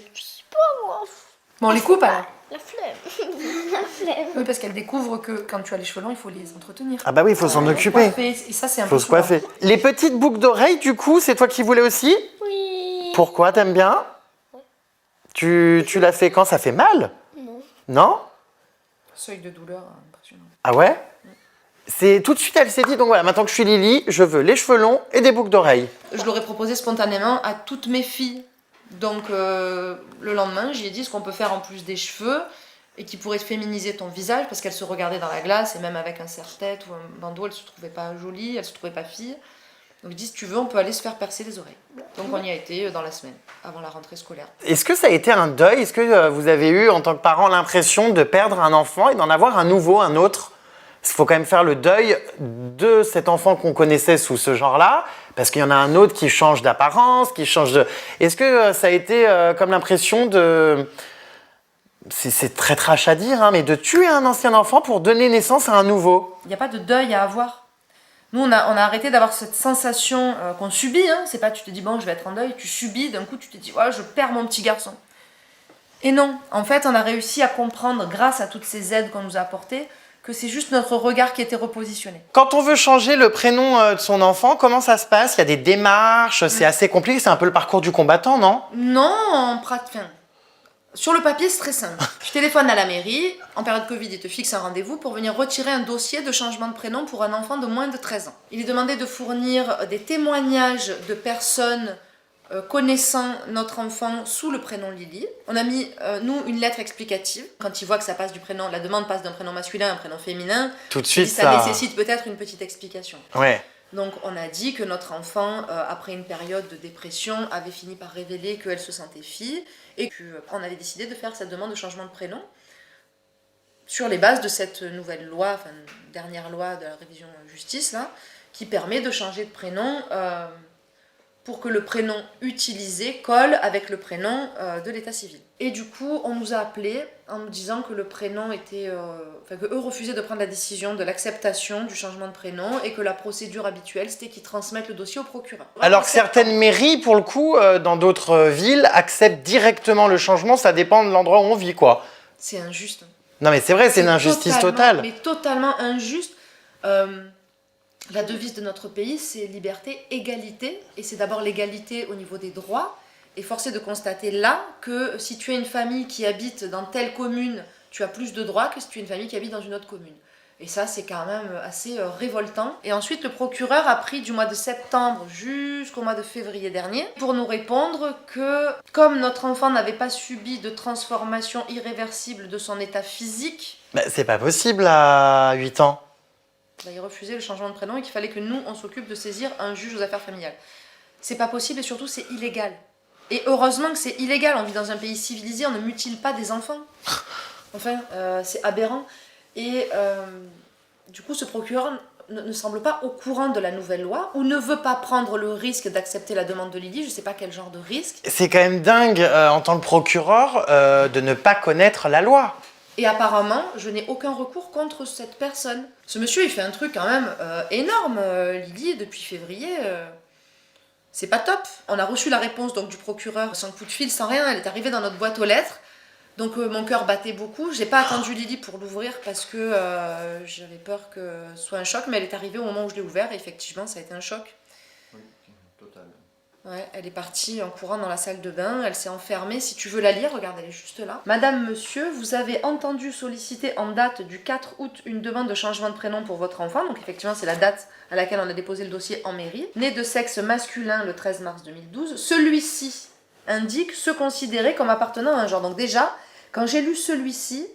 Bon, on les coupe alors. La flemme. Oui, parce qu'elle découvre que quand tu as les cheveux longs, il faut les entretenir. Ah bah oui, il faut s'en occuper. Coiffer, et ça, c'est un Il faut peu se coiffer. Les petites boucles d'oreilles, du coup, c'est toi qui voulais aussi? Oui. Pourquoi? T'aimes bien? Tu l'as fait quand? Ça fait mal? Non. Non? Seuil de douleur impressionnant. Ah ouais? C'est tout de suite, elle s'est dit, donc voilà, maintenant que je suis Lily, je veux les cheveux longs et des boucles d'oreilles. Je l'aurais proposé spontanément à toutes mes filles. Donc le lendemain, j'ai dit ce qu'on peut faire en plus des cheveux et qui pourrait féminiser ton visage parce qu'elle se regardait dans la glace et même avec un serre-tête ou un bandeau, elle se trouvait pas jolie, elle se trouvait pas fille. Donc je dis si tu veux, on peut aller se faire percer les oreilles. Donc on y a été dans la semaine, avant la rentrée scolaire. Est-ce que ça a été un deuil? Est-ce que vous avez eu, en tant que parent, l'impression de perdre un enfant et d'en avoir un nouveau, un autre? Il faut quand même faire le deuil de cet enfant qu'on connaissait sous ce genre-là, parce qu'il y en a un autre qui change d'apparence, qui change de... Est-ce que ça a été comme l'impression de... C'est très trash à dire, hein, mais de tuer un ancien enfant pour donner naissance à un nouveau? Il n'y a pas de deuil à avoir. Nous, on a arrêté d'avoir cette sensation qu'on subit. Hein. C'est pas tu te dis, bon, je vais être en deuil, tu subis, d'un coup, tu te dis, ouais, je perds mon petit garçon. Et non, en fait, on a réussi à comprendre, grâce à toutes ces aides qu'on nous a apportées, que c'est juste notre regard qui était repositionné. Quand on veut changer le prénom de son enfant, comment ça se passe? Il y a des démarches, c'est assez compliqué, c'est un peu le parcours du combattant, non? Non, en pratique. Sur le papier, c'est très simple. Je téléphone à la mairie, en période Covid, ils te fixent un rendez-vous pour venir retirer un dossier de changement de prénom pour un enfant de moins de 13 ans. Il est demandé de fournir des témoignages de personnes connaissant notre enfant sous le prénom Lily. On a mis, nous, une lettre explicative. Quand ils voient que ça passe du prénom, la demande passe d'un prénom masculin à un prénom féminin, Tout de suite, ça nécessite peut-être une petite explication. Ouais. Donc on a dit que notre enfant, après une période de dépression, avait fini par révéler qu'elle se sentait fille et qu'on avait décidé de faire cette demande de changement de prénom sur les bases de cette nouvelle loi, enfin dernière loi de la révision justice, là, qui permet de changer de prénom pour que le prénom utilisé colle avec le prénom de l'état civil. Et du coup, on nous a appelés en nous disant que le prénom était... que eux refusaient de prendre la décision de l'acceptation du changement de prénom et que la procédure habituelle, c'était qu'ils transmettent le dossier au procureur. Alors que certaines mairies, pour le coup, dans d'autres villes, acceptent directement le changement, ça dépend de l'endroit où on vit, quoi. C'est injuste. Non mais c'est vrai, c'est une injustice totale. Mais totalement injuste. La devise de notre pays, c'est liberté, égalité. Et c'est d'abord l'égalité au niveau des droits. Et force est de constater là que si tu es une famille qui habite dans telle commune, tu as plus de droits que si tu es une famille qui habite dans une autre commune. Et ça, c'est quand même assez révoltant. Et ensuite, le procureur a pris du mois de septembre jusqu'au mois de février dernier pour nous répondre que, comme notre enfant n'avait pas subi de transformation irréversible de son état physique... Bah, c'est pas possible à 8 ans. Il refusait le changement de prénom et qu'il fallait que nous, on s'occupe de saisir un juge aux affaires familiales. C'est pas possible et surtout, c'est illégal. Et heureusement que c'est illégal. On vit dans un pays civilisé, on ne mutile pas des enfants. Enfin, c'est aberrant. Et du coup, ce procureur ne semble pas au courant de la nouvelle loi ou ne veut pas prendre le risque d'accepter la demande de Lily. Je ne sais pas quel genre de risque. C'est quand même dingue, en tant que procureur, de ne pas connaître la loi. Et apparemment, je n'ai aucun recours contre cette personne. Ce monsieur, il fait un truc quand même énorme, Lily, depuis février. C'est pas top. On a reçu la réponse donc, du procureur sans coup de fil, sans rien. Elle est arrivée dans notre boîte aux lettres. Donc mon cœur battait beaucoup. J'ai pas attendu Lily pour l'ouvrir parce que j'avais peur que ce soit un choc, mais elle est arrivée au moment où je l'ai ouvert et effectivement ça a été un choc. Oui, total. Ouais, elle est partie en courant dans la salle de bain, elle s'est enfermée. Si tu veux la lire, regarde, elle est juste là. Madame, monsieur, vous avez entendu solliciter en date du 4 août une demande de changement de prénom pour votre enfant. Donc effectivement, c'est la date à laquelle on a déposé le dossier en mairie. Né de sexe masculin le 13 mars 2012. Celui-ci indique se considérer comme appartenant à un genre. Donc déjà, quand j'ai lu celui-ci,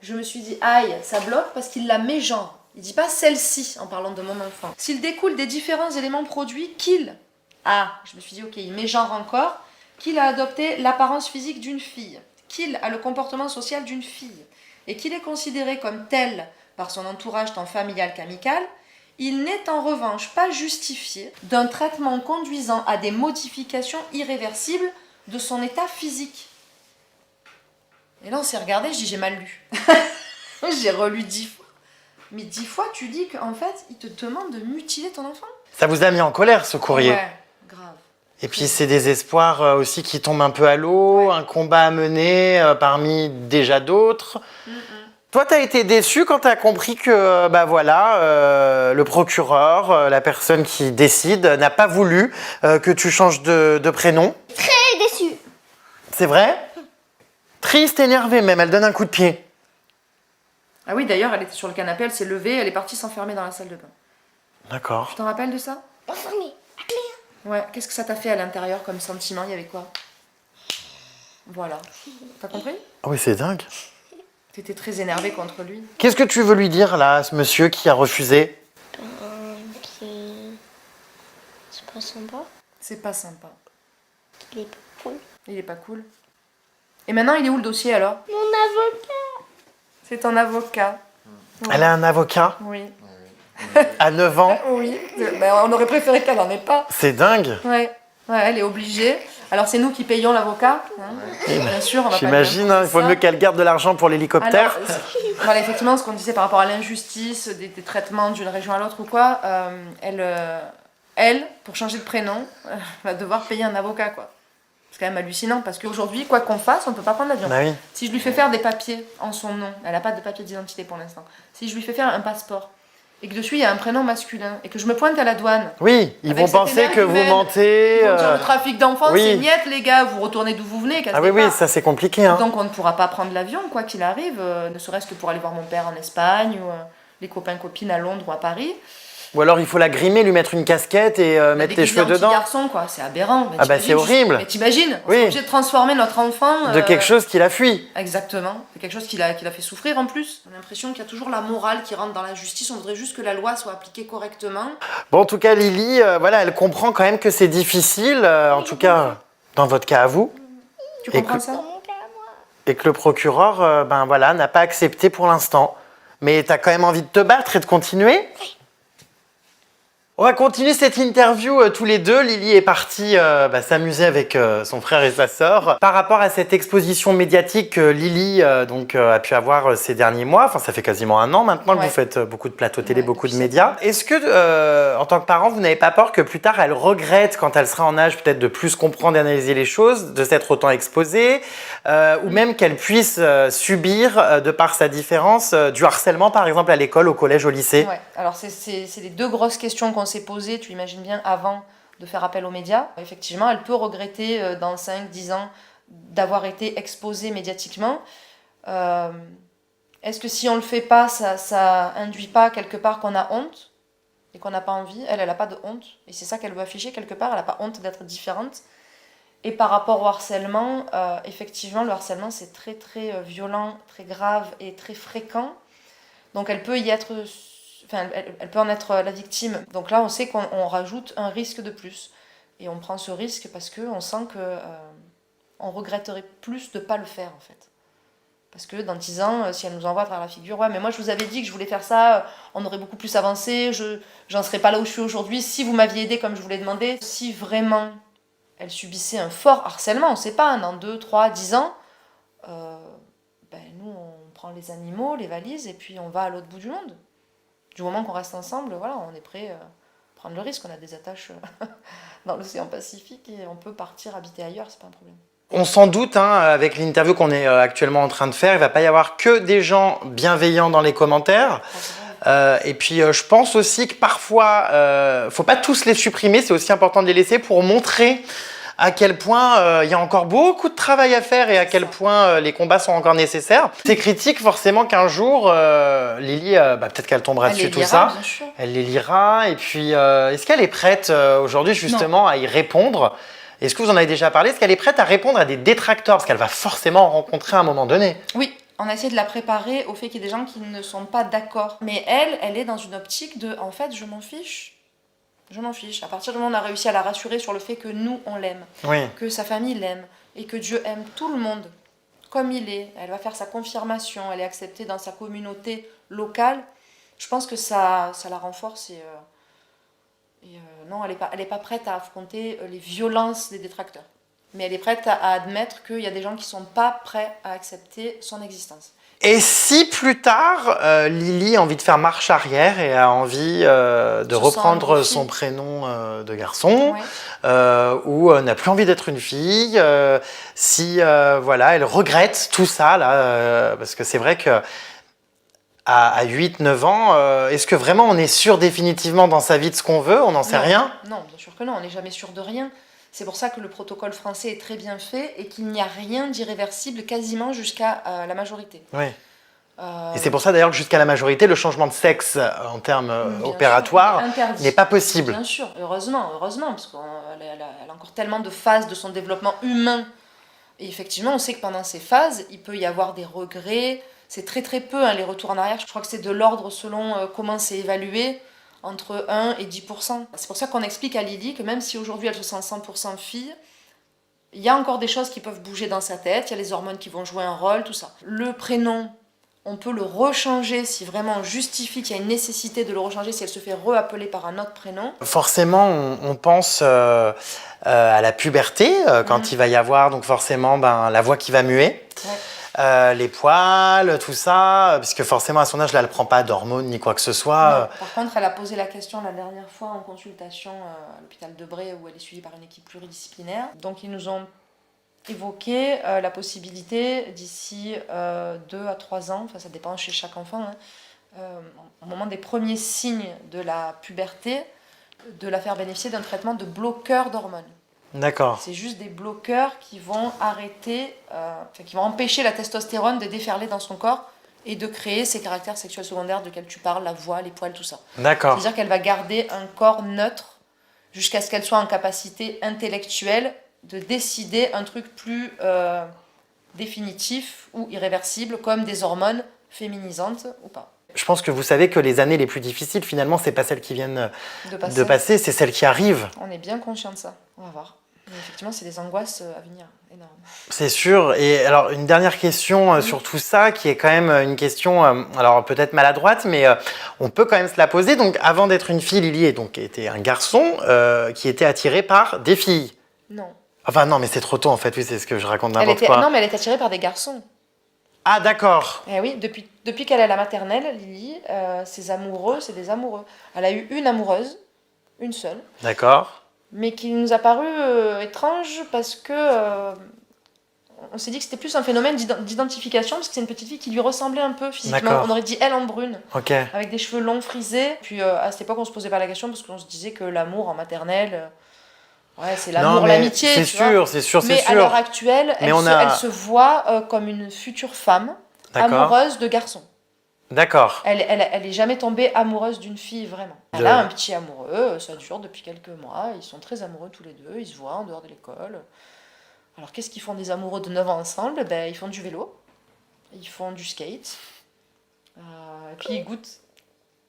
je me suis dit, aïe, ça bloque parce qu'il la met genre. Il dit pas celle-ci en parlant de mon enfant. S'il découle des différents éléments produits qu'il... Ah, je me suis dit, ok, il met genre encore, qu'il a adopté l'apparence physique d'une fille, qu'il a le comportement social d'une fille, et qu'il est considéré comme tel par son entourage tant familial qu'amical, il n'est en revanche pas justifié d'un traitement conduisant à des modifications irréversibles de son état physique. Et là, on s'est regardé, je dis, j'ai mal lu. J'ai relu 10 fois. Mais 10 fois, tu dis qu'en fait, il te demande de mutiler ton enfant. Ça vous a mis en colère, ce courrier. Ouais, grave. Et puis c'est des espoirs aussi qui tombent un peu à l'eau, un combat à mener parmi déjà d'autres. Toi, t'as été déçu quand t'as compris que le procureur, la personne qui décide, n'a pas voulu que tu changes de prénom. Très déçue. C'est vrai? Triste, énervée même, elle donne un coup de pied. Ah oui, d'ailleurs, elle était sur le canapé, elle s'est levée, elle est partie s'enfermer dans la salle de bain. D'accord. Tu t'en rappelles de ça? Enfermée, à clé. Ouais, qu'est-ce que ça t'a fait à l'intérieur comme sentiment? Il y avait quoi? Voilà. T'as compris? Ah oui, c'est dingue. T'étais très énervée contre lui. Qu'est-ce que tu veux lui dire là, à ce monsieur qui a refusé? C'est pas sympa. C'est pas sympa. Il est pas cool. Il est pas cool. Et maintenant, il est où le dossier alors? Mon avocat. C'est ton avocat. Elle a un avocat Oui. à 9 ans. Oui. Ben, on aurait préféré qu'elle en ait pas. C'est dingue. Ouais. Ouais, elle est obligée. Alors c'est nous qui payons l'avocat. Hein. Bien sûr, on va pas J'imagine, dire il faut ça. mieux qu'elle garde de l'argent pour l'hélicoptère. Alors, voilà, effectivement, ce qu'on disait par rapport à l'injustice des traitements d'une région à l'autre ou quoi, elle, pour changer de prénom, va devoir payer un avocat, quoi. C'est quand même hallucinant, parce qu'aujourd'hui, quoi qu'on fasse, on ne peut pas prendre l'avion. Bah oui. Si je lui fais faire des papiers en son nom, elle n'a pas de papier d'identité pour l'instant, si je lui fais faire un passeport, et que dessus il y a un prénom masculin et que je me pointe à la douane. Oui, ils Avec vont cette penser énergie que vous humaine. mentez. Ils vont dire le trafic d'enfants, oui. c'est niette les gars, vous retournez d'où vous venez. Ah oui, oui, ça c'est compliqué. Hein. Donc on ne pourra pas prendre l'avion quoi qu'il arrive, ne serait-ce que pour aller voir mon père en Espagne ou les copains-copines à Londres ou à Paris. Ou alors il faut la grimer, lui mettre une casquette et mettre tes cheveux dedans. Petit garçon quoi, c'est aberrant. Mais ah bah c'est horrible. Mais t'imagines, on oui. est obligé de transformer notre enfant... de quelque chose qui l'a fui. Exactement, de quelque chose qui l'a fait souffrir en plus. On a l'impression qu'il y a toujours la morale qui rentre dans la justice, on voudrait juste que la loi soit appliquée correctement. Bon en tout cas Lily, voilà, elle comprend quand même que c'est difficile, en tout cas dans votre cas à vous. Tu comprends ça? Et que le procureur, ben voilà, n'a pas accepté pour l'instant. Mais t'as quand même envie de te battre et de continuer? On va continuer cette interview tous les deux. Lily est partie s'amuser avec son frère et sa sœur. Par rapport à cette exposition médiatique que Lily a pu avoir ces derniers mois, enfin ça fait quasiment un an maintenant que vous faites beaucoup de plateaux télé, beaucoup de médias. Est-ce que, en tant que parent, vous n'avez pas peur que plus tard elle regrette, quand elle sera en âge peut-être de plus comprendre et analyser les choses, de s'être autant exposée, ou même qu'elle puisse subir, de par sa différence, du harcèlement par exemple à l'école, au collège, au lycée? Ouais, alors c'est les deux grosses questions qu'on s'est posées, tu imagines bien, avant de faire appel aux médias. Effectivement, elle peut regretter dans 5-10 ans d'avoir été exposée médiatiquement. Est-ce que si on le fait pas, ça induit pas quelque part qu'on a honte et qu'on n'a pas envie? Elle n'a pas de honte. Et c'est ça qu'elle veut afficher quelque part, elle n'a pas honte d'être différente. Et par rapport au harcèlement, effectivement, le harcèlement c'est très très violent, très grave et très fréquent. Donc elle peut y être... Enfin, elle peut en être la victime. Donc là, on sait qu'on rajoute un risque de plus. Et on prend ce risque parce qu'on sent qu'on regretterait plus de ne pas le faire, en fait. Parce que dans 10 ans, si elle nous envoie à travers la figure, ouais, mais moi je vous avais dit que je voulais faire ça, on aurait beaucoup plus avancé, j'en serais pas là où je suis aujourd'hui, si vous m'aviez aidé comme je vous l'ai demandé. Si vraiment elle subissait un fort harcèlement, on ne sait pas, dans 2, 3, 10 ans, nous on prend les animaux, les valises, et puis on va à l'autre bout du monde. Du moment qu'on reste ensemble, voilà, on est prêt à prendre le risque. On a des attaches dans l'océan Pacifique et on peut partir habiter ailleurs, c'est pas un problème. On s'en doute, avec l'interview qu'on est actuellement en train de faire, il ne va pas y avoir que des gens bienveillants dans les commentaires. Et puis je pense aussi que parfois, il ne faut pas tous les supprimer, c'est aussi important de les laisser pour montrer à quel point il y a encore beaucoup de travail à faire et à quel point les combats sont encore nécessaires. Ces critiques, forcément qu'un jour, Lily, peut-être qu'elle tombera dessus tout ça. Elle les lira. Et puis, est-ce qu'elle est prête aujourd'hui justement à y répondre? Est-ce que vous en avez déjà parlé? Est-ce qu'elle est prête à répondre à des détracteurs? Parce qu'elle va forcément en rencontrer à un moment donné. Oui, on a essayé de la préparer au fait qu'il y ait des gens qui ne sont pas d'accord. Mais elle est dans une optique de, en fait, je m'en fiche. Je m'en fiche. À partir du moment où on a réussi à la rassurer sur le fait que nous, on l'aime, que sa famille l'aime, et que Dieu aime tout le monde comme il est, elle va faire sa confirmation, elle est acceptée dans sa communauté locale, je pense que ça la renforce non, elle est pas prête à affronter les violences des détracteurs. Mais elle est prête à admettre qu'il y a des gens qui ne sont pas prêts à accepter son existence. Et si plus tard, Lily a envie de faire marche arrière et a envie de reprendre son prénom de garçon, ou n'a plus envie d'être une fille, si elle regrette tout ça, là, parce que c'est vrai que à 8-9 ans, est-ce que vraiment on est sûr définitivement dans sa vie de ce qu'on veut? On n'en sait rien? Non, bien sûr que non, on n'est jamais sûr de rien. C'est pour ça que le protocole français est très bien fait et qu'il n'y a rien d'irréversible quasiment jusqu'à la majorité. Oui. Et c'est pour ça d'ailleurs que jusqu'à la majorité, le changement de sexe en termes opératoires n'est pas possible. Bien sûr, heureusement, parce qu'elle a encore tellement de phases de son développement humain. Et effectivement, on sait que pendant ces phases, il peut y avoir des regrets. C'est très très peu les retours en arrière. Je crois que c'est de l'ordre selon comment c'est évalué, entre 1 et 10%. C'est pour ça qu'on explique à Lily que même si aujourd'hui elle se sent 100% fille, il y a encore des choses qui peuvent bouger dans sa tête, il y a les hormones qui vont jouer un rôle, tout ça. Le prénom, on peut le rechanger si vraiment on justifie qu'il y a une nécessité de le rechanger, si elle se fait reappeler par un autre prénom. Forcément, on pense à la puberté, quand il va y avoir donc forcément la voix qui va muer. Les poils, tout ça, puisque forcément à son âge, là, elle ne prend pas d'hormones ni quoi que ce soit. Non. Par contre, elle a posé la question la dernière fois en consultation à l'hôpital de Bray, où elle est suivie par une équipe pluridisciplinaire. Donc ils nous ont évoqué la possibilité d'ici 2 à 3 ans, enfin ça dépend chez chaque enfant, au moment des premiers signes de la puberté, de la faire bénéficier d'un traitement de bloqueur d'hormones. D'accord. C'est juste des bloqueurs qui vont qui vont empêcher la testostérone de déferler dans son corps et de créer ces caractères sexuels secondaires desquels tu parles, la voix, les poils, tout ça. D'accord. C'est-à-dire qu'elle va garder un corps neutre jusqu'à ce qu'elle soit en capacité intellectuelle de décider un truc plus définitif ou irréversible, comme des hormones féminisantes ou pas. Je pense que vous savez que les années les plus difficiles, finalement, c'est pas celles qui viennent de passer, c'est celles qui arrivent. On est bien conscient de ça. On va voir. Mais effectivement, c'est des angoisses à venir énormes. C'est sûr. Et alors, une dernière question sur tout ça, qui est quand même une question, alors peut-être maladroite, mais on peut quand même se la poser. Donc, avant d'être une fille, Lily était un garçon qui était attiré par des filles. Non. Enfin, non, mais c'est trop tôt, en fait. Oui, c'est ce que je raconte n'importe quoi. Non, mais elle est attirée par des garçons. Ah, d'accord. Eh oui, depuis qu'elle est à la maternelle, Lily, ses amoureux, c'est des amoureux. Elle a eu une amoureuse, une seule. D'accord. Mais qui nous a paru étrange parce que on s'est dit que c'était plus un phénomène d'identification parce que c'est une petite fille qui lui ressemblait un peu physiquement. D'accord. On aurait dit elle en brune, Ok. avec des cheveux longs frisés. Puis à cette époque, on se posait pas la question parce qu'on se disait que l'amour en maternelle, ouais, c'est l'amour, Non, mais l'amitié. c'est tu vois. sûr, c'est sûr, c'est sûr. Mais à l'heure actuelle, Mais elle se voit comme une future femme D'accord. amoureuse de garçons. D'accord. Elle est jamais tombée amoureuse d'une fille, vraiment. Elle a un petit amoureux, ça dure depuis quelques mois, ils sont très amoureux tous les deux, ils se voient en dehors de l'école. Alors qu'est-ce qu'ils font des amoureux de 9 ans ensemble? Ben, ils font du vélo, ils font du skate, et puis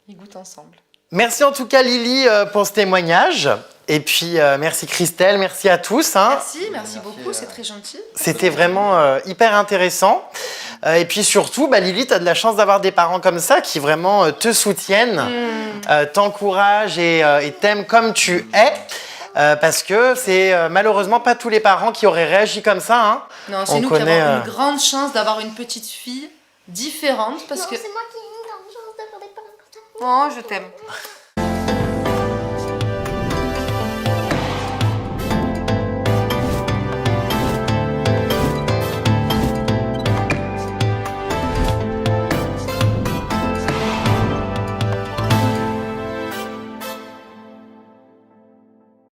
ils goûtent ensemble. Merci en tout cas Lily pour ce témoignage. Et puis merci Christelle, merci à tous. Hein. Merci beaucoup, c'est très gentil. C'était vraiment hyper intéressant. Et puis surtout, Lily, tu as de la chance d'avoir des parents comme ça qui vraiment te soutiennent, t'encouragent et t'aiment comme tu es. Parce que c'est malheureusement pas tous les parents qui auraient réagi comme ça. Hein. Non, c'est nous qui avons une grande chance d'avoir une petite fille différente. Parce que... c'est moi qui ai une grande chance d'avoir des parents comme ça. Oh, je t'aime.